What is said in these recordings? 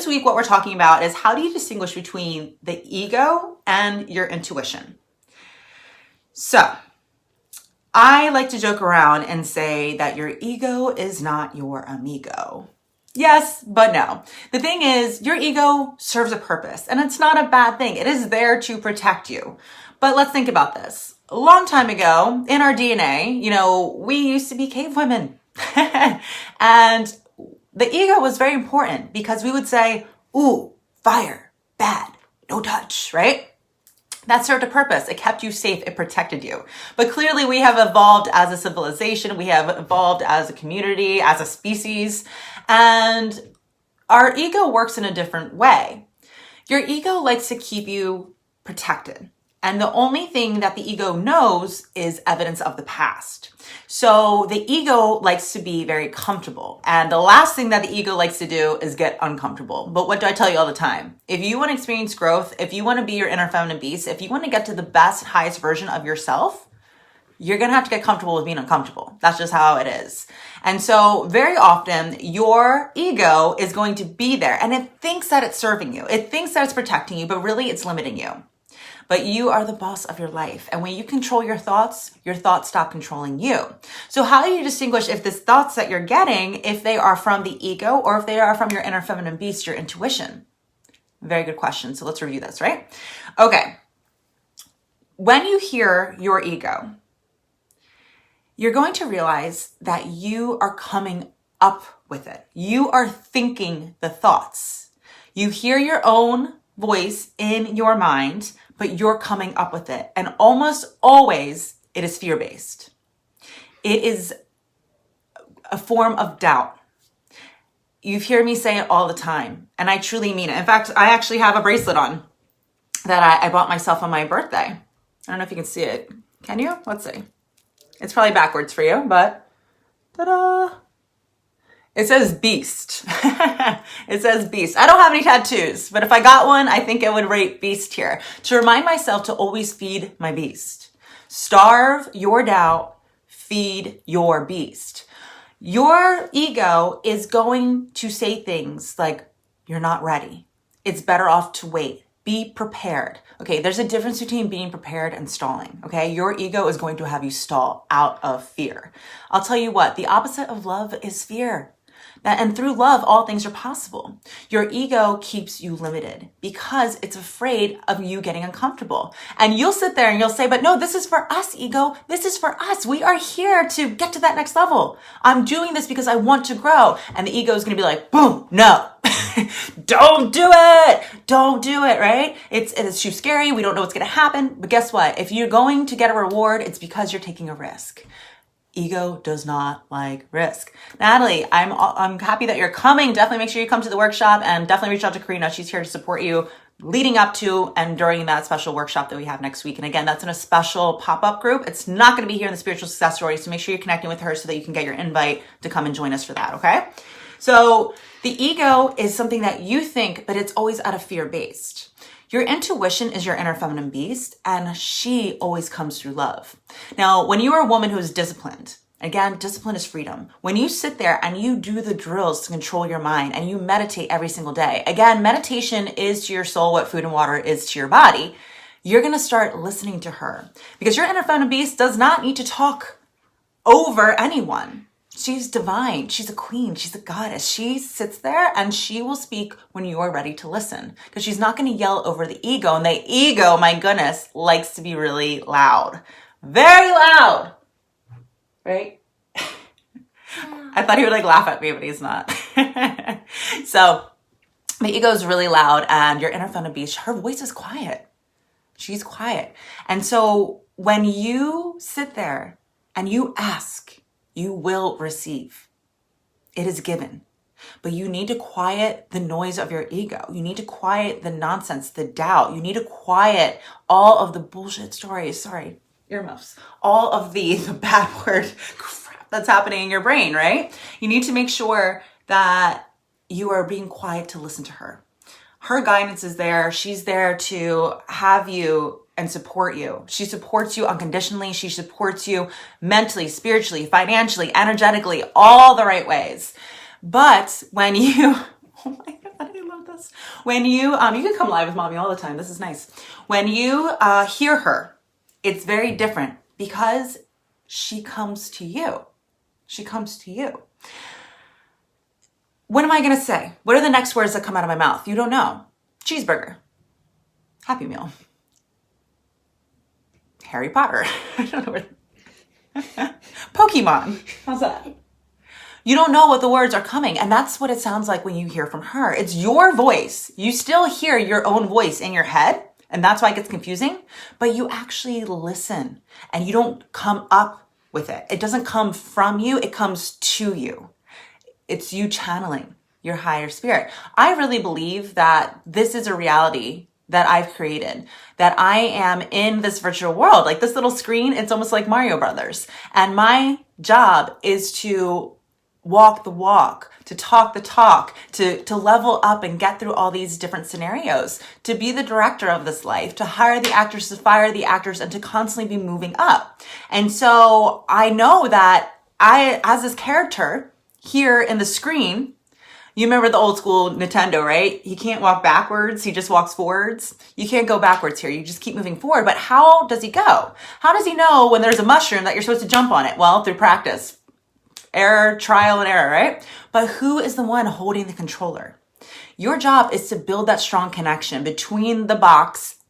this week, what we're talking about is how do you distinguish between the ego and your intuition? So I like to joke around and say that your ego is not your amigo. Yes, but no. The thing is, your ego serves a purpose, and it's not a bad thing. It is there to protect you. But let's think about this. A long time ago, in our DNA, we used to be cave women. And the ego was very important because we would say, ooh, fire, bad, no touch, right? That served a purpose. It kept you safe. It protected you. But clearly we have evolved as a civilization. We have evolved as a community, as a species, and our ego works in a different way. Your ego likes to keep you protected. And the only thing that the ego knows is evidence of the past. So the ego likes to be very comfortable. And the last thing that the ego likes to do is get uncomfortable. But what do I tell you all the time? If you want to experience growth, if you want to be your inner feminine beast, if you want to get to the best, highest version of yourself, you're going to have to get comfortable with being uncomfortable. That's just how it is. And so very often your ego is going to be there and it thinks that it's serving you. It thinks that it's protecting you, but really it's limiting you. But you are the boss of your life. And when you control your thoughts stop controlling you. So how do you distinguish if these thoughts that you're getting, if they are from the ego or if they are from your inner feminine beast, your intuition? Very good question. So let's review this, right? Okay. When you hear your ego, you're going to realize that you are coming up with it. You are thinking the thoughts. You hear your own voice in your mind, but you're coming up with it. And almost always it is fear-based. It is a form of doubt. You hear me say it all the time, and I truly mean it. In fact, I actually have a bracelet on that I bought myself on my birthday. I don't know if you can see it. Can you? Let's see. It's probably backwards for you, but ta-da! It says beast. It says beast. I don't have any tattoos, but if I got one, I think it would rate beast here. To remind myself to always feed my beast. Starve your doubt, feed your beast. Your ego is going to say things like, you're not ready. It's better off to wait. Be prepared. Okay, there's a difference between being prepared and stalling. Okay, your ego is going to have you stall out of fear. I'll tell you what, the opposite of love is fear. And through love, all things are possible. Your ego keeps you limited because it's afraid of you getting uncomfortable. And you'll sit there and you'll say, but no, this is for us, ego. This is for us. We are here to get to that next level. I'm doing this because I want to grow. And the ego is going to be like, boom, no, don't do it. Don't do it, right? It's too scary. We don't know what's going to happen. But guess what? If you're going to get a reward, it's because you're taking a risk. Ego does not like risk. Natalie, I'm happy that you're coming. Definitely make sure you come to the workshop and definitely reach out to Karina. She's here to support you leading up to and during that special workshop that we have next week. And again, that's in a special pop-up group. It's not going to be here in the Spiritual Success Story. So make sure you're connecting with her so that you can get your invite to come and join us for that. Okay. So the ego is something that you think, but it's always out of fear-based. Your intuition is your inner feminine beast, and she always comes through love. Now, when you are a woman who is disciplined, again, discipline is freedom. When you sit there and you do the drills to control your mind and you meditate every single day, again, meditation is to your soul what food and water is to your body. You're going to start listening to her because your inner feminine beast does not need to talk over anyone. She's divine. She's a queen. She's a goddess. She sits there and she will speak when you are ready to listen because she's not going to yell over the ego. And the ego, my goodness, likes to be really loud. Very loud. Right? I thought he would laugh at me, but he's not. So the ego is really loud and your inner feminine beast, her voice is quiet. She's quiet. And so when you sit there and you ask, you will receive. It is given. But you need to quiet the noise of your ego. You need to quiet the nonsense, the doubt. You need to quiet all of the bullshit stories. Sorry, earmuffs. All of the bad word crap that's happening in your brain, right? You need to make sure that you are being quiet to listen to her. Her guidance is there. She's there to have you and support you. She supports you unconditionally. She supports you mentally, spiritually, financially, energetically, all the right ways. But when you, oh my God, I love this. this. When you can come live with mommy all the time. This is nice. When you hear her, it's very different because she comes to you. She comes to you. What am I going to say? What are the next words that come out of my mouth? You don't know. Cheeseburger. Happy Meal. Harry Potter. I don't know where. Pokemon. How's that? You don't know what the words are coming. And that's what it sounds like when you hear from her. It's your voice. You still hear your own voice in your head. And that's why it gets confusing. But you actually listen and you don't come up with it. It doesn't come from you. It comes to you. It's you channeling your higher spirit. I really believe that this is a reality that I've created, that I am in this virtual world. Like this little screen, it's almost like Mario Brothers. And my job is to walk the walk, to talk the talk, to level up and get through all these different scenarios, to be the director of this life, to hire the actors, to fire the actors, and to constantly be moving up. And so I know that I, as this character here in the screen, you remember the old school Nintendo, right? He can't walk backwards. He just walks forwards. You can't go backwards here. You just keep moving forward. But how does he go? How does he know when there's a mushroom that you're supposed to jump on it? Well, through practice. Error, trial and error, right? But who is the one holding the controller? Your job is to build that strong connection between the box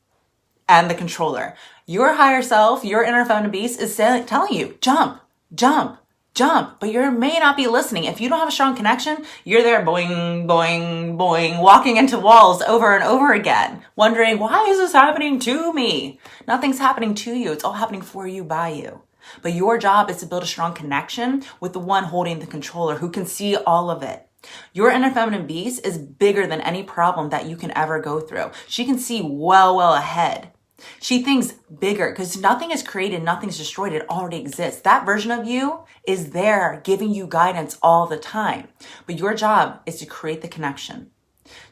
and the controller. Your higher self, your inner feminine beast is telling you, jump, jump, jump, but you may not be listening. If you don't have a strong connection, you're there boing, boing, boing, walking into walls over and over again, wondering, why is this happening to me? Nothing's happening to you. It's all happening for you, by you. But your job is to build a strong connection with the one holding the controller who can see all of it. Your inner feminine beast is bigger than any problem that you can ever go through. She can see well ahead. She thinks bigger because nothing is created, nothing's destroyed. It already exists. That version of you is there giving you guidance all the time. But your job is to create the connection,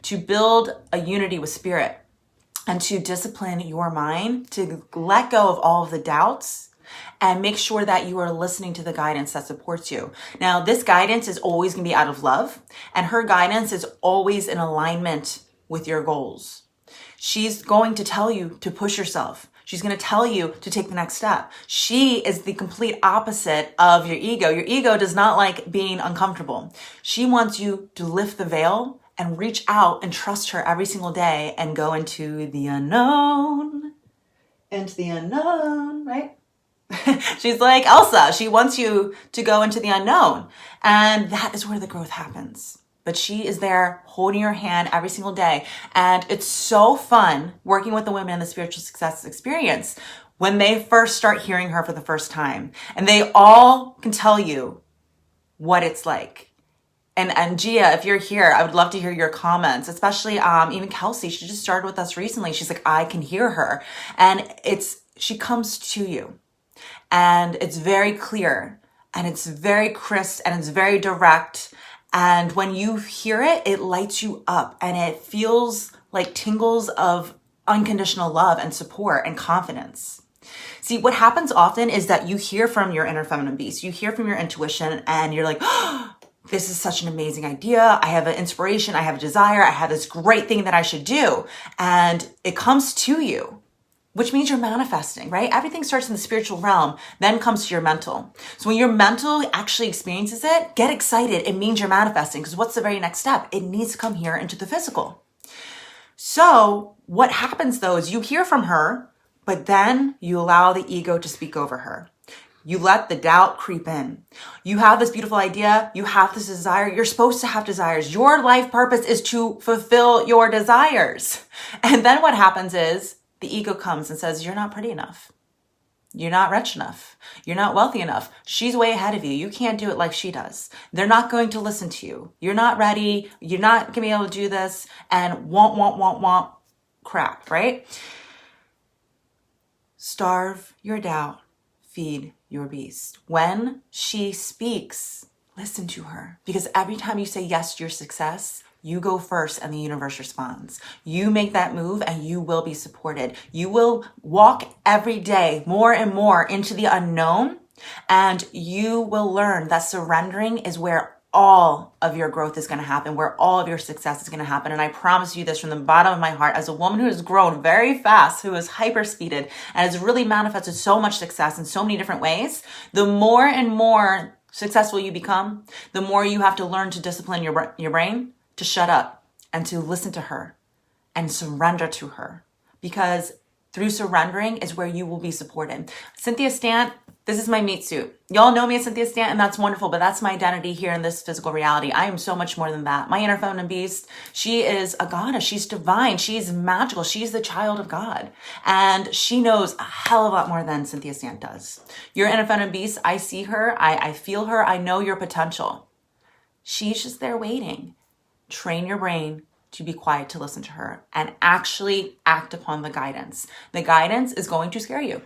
to build a unity with spirit, and to discipline your mind, to let go of all of the doubts and make sure that you are listening to the guidance that supports you. Now, this guidance is always going to be out of love, and her guidance is always in alignment with your goals. She's going to tell you to push yourself. She's going to tell you to take the next step. She is the complete opposite of your ego. Your ego does not like being uncomfortable. She wants you to lift the veil and reach out and trust her every single day and go into the unknown. Into the unknown, right? She's like Elsa. She wants you to go into the unknown. And that is where the growth happens. But she is there holding your hand every single day. And it's so fun working with the women in the spiritual success experience when they first start hearing her for the first time. And they all can tell you what it's like. And Gia, if you're here, I would love to hear your comments, especially even Kelsey. She just started with us recently. She's like, I can hear her. And she comes to you. And it's very clear and it's very crisp and it's very direct. And when you hear it, it lights you up and it feels like tingles of unconditional love and support and confidence. See, what happens often is that you hear from your inner feminine beast, you hear from your intuition and you're like, oh, this is such an amazing idea. I have an inspiration. I have a desire. I have this great thing that I should do. And it comes to you, which means you're manifesting, right? Everything starts in the spiritual realm, then comes to your mental. So when your mental actually experiences it, get excited. It means you're manifesting because what's the very next step? It needs to come here into the physical. So what happens though is you hear from her, but then you allow the ego to speak over her. You let the doubt creep in. You have this beautiful idea. You have this desire. You're supposed to have desires. Your life purpose is to fulfill your desires. And then what happens is the ego comes and says, you're not pretty enough. You're not rich enough. You're not wealthy enough. She's way ahead of you. You can't do it like she does. They're not going to listen to you. You're not ready. You're not going to be able to do this and want crap, right? Starve your doubt. Feed your beast. When she speaks, listen to her. Because every time you say yes to your success, you go first and the universe responds. You make that move and you will be supported. You will walk every day more and more into the unknown and you will learn that surrendering is where all of your growth is going to happen, where all of your success is going to happen. And I promise you this from the bottom of my heart, as a woman who has grown very fast, who is hyper speeded and has really manifested so much success in so many different ways, the more and more successful you become, the more you have to learn to discipline your brain to shut up and to listen to her and surrender to her, because through surrendering is where you will be supported. Cynthia Stant, this is my meat suit. Y'all know me as Cynthia Stant, and that's wonderful, but that's my identity here in this physical reality. I am so much more than that. My inner feminine beast, she is a goddess. She's divine. She's magical. She's the child of God. And she knows a hell of a lot more than Cynthia Stant does. Your inner feminine beast, I see her. I feel her. I know your potential. She's just there waiting. Train your brain to be quiet, to listen to her, and actually act upon the guidance. The guidance is going to scare you.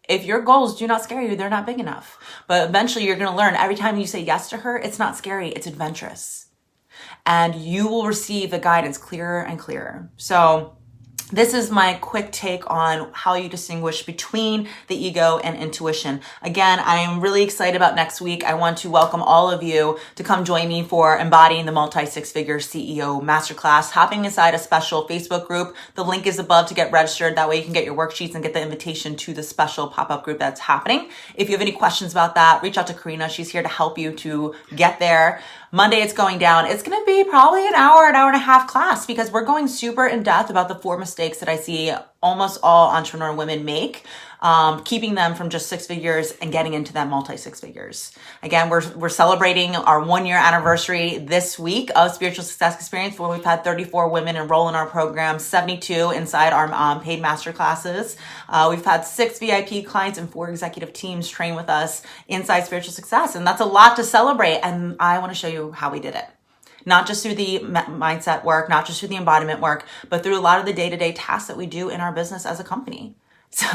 If your goals do not scare you, they're not big enough. But eventually you're going to learn every time you say yes to her, it's not scary, it's adventurous. And you will receive the guidance clearer and clearer. So this is my quick take on how you distinguish between the ego and intuition. Again, I am really excited about next week. I want to welcome all of you to come join me for Embodying the Multi-Six-Figure CEO Masterclass, hopping inside a special Facebook group. The link is above to get registered. That way you can get your worksheets and get the invitation to the special pop-up group that's happening. If you have any questions about that, reach out to Karina. She's here to help you to get there. Monday, it's going down. It's going to be probably an hour and a half class, because we're going super in depth about the 4 mistakes that I see almost all entrepreneur women make, keeping them from just 6 figures and getting into that multi-six figures. Again, we're celebrating our 1-year anniversary this week of Spiritual Success Experience, where we've had 34 women enroll in our program, 72 inside our paid master classes. We've had 6 VIP clients and 4 executive teams train with us inside Spiritual Success. And that's a lot to celebrate. And I want to show you how we did it. Not just through the mindset work, not just through the embodiment work, but through a lot of the day-to-day tasks that we do in our business as a company. So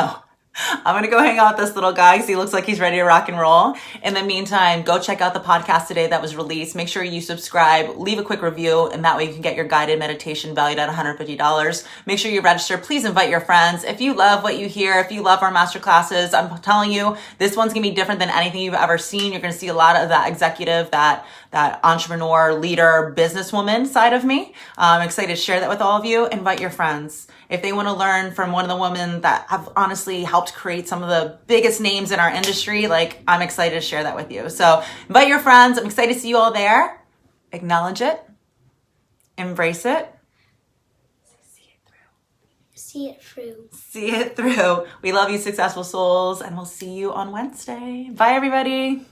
I'm going to go hang out with this little guy because he looks like he's ready to rock and roll. In the meantime, go check out the podcast today that was released. Make sure you subscribe, leave a quick review, and that way you can get your guided meditation valued at $150. Make sure you register. Please invite your friends. If you love what you hear, if you love our masterclasses, I'm telling you, this one's going to be different than anything you've ever seen. You're going to see a lot of that executive, that entrepreneur, leader, businesswoman side of me. I'm excited to share that with all of you. Invite your friends. If they want to learn from one of the women that have honestly helped create some of the biggest names in our industry, like, I'm excited to share that with you. So invite your friends. I'm excited to see you all there. Acknowledge it. Embrace it. See it through. See it through. See it through. We love you, successful souls, and we'll see you on Wednesday. Bye, everybody.